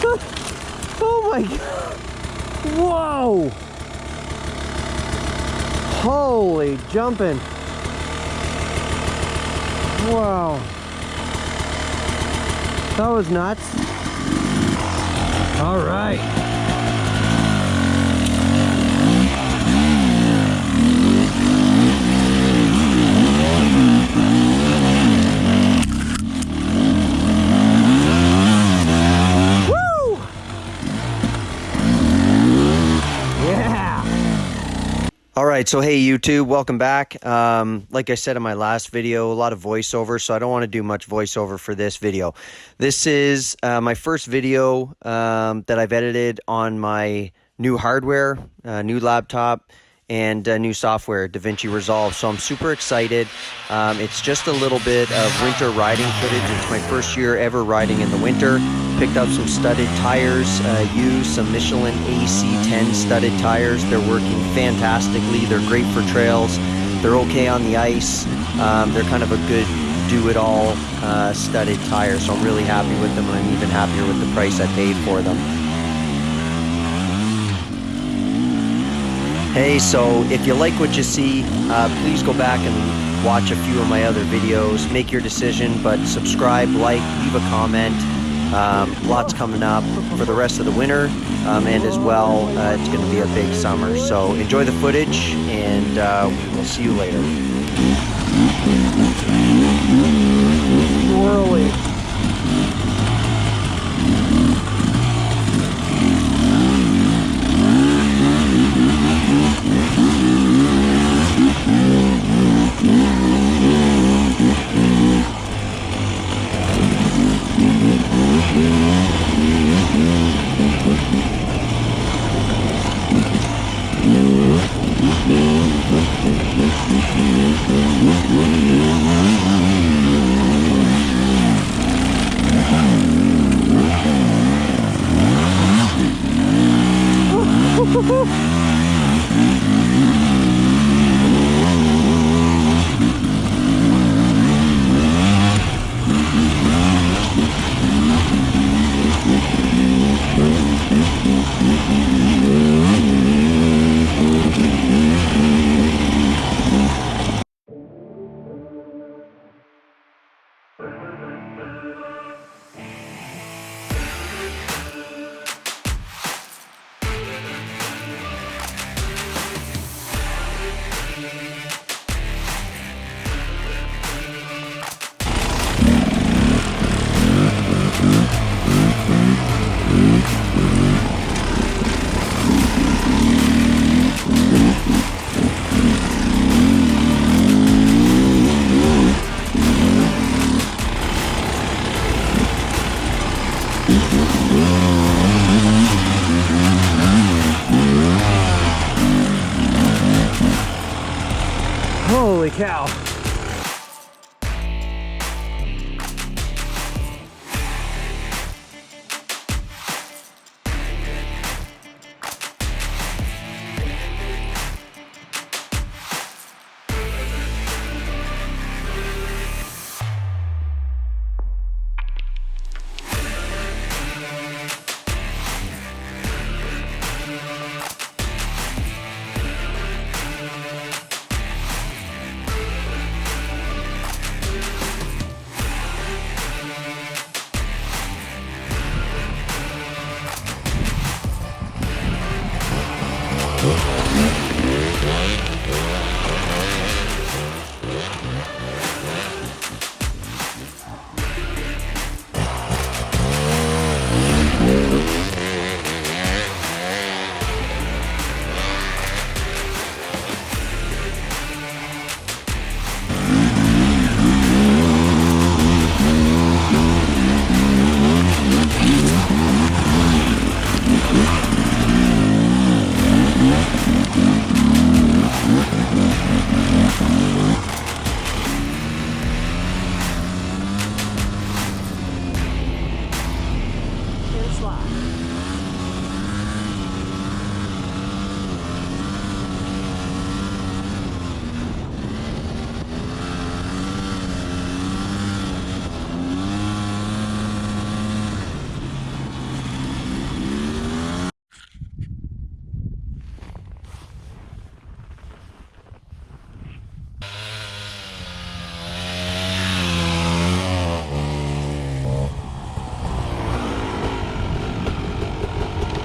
Oh my God. Whoa. Holy jumping. Wow. That was nuts. All right. Alright, so hey YouTube, welcome back. Like I said in my last video, a lot of voiceover, so I don't want to do much voiceover for this video. This is my first video that I've edited on my new hardware, new laptop, and new software, DaVinci Resolve. So I'm super excited. It's just a little bit of winter riding footage. It's my first year ever riding in the winter. Picked up some studded tires, used some Michelin AC10 studded tires. They're working fantastically. They're great for trails. They're okay on the ice. They're kind of a good do-it-all studded tire. So I'm really happy with them, and I'm even happier with the price I paid for them. Hey, so if you like what you see, please go back and watch a few of my other videos. Make your decision, but subscribe, like, leave a comment. Lots coming up for the rest of the winter, and as well, it's going to be a big summer. So enjoy the footage, and we'll see you later. Swirly. Holy cow.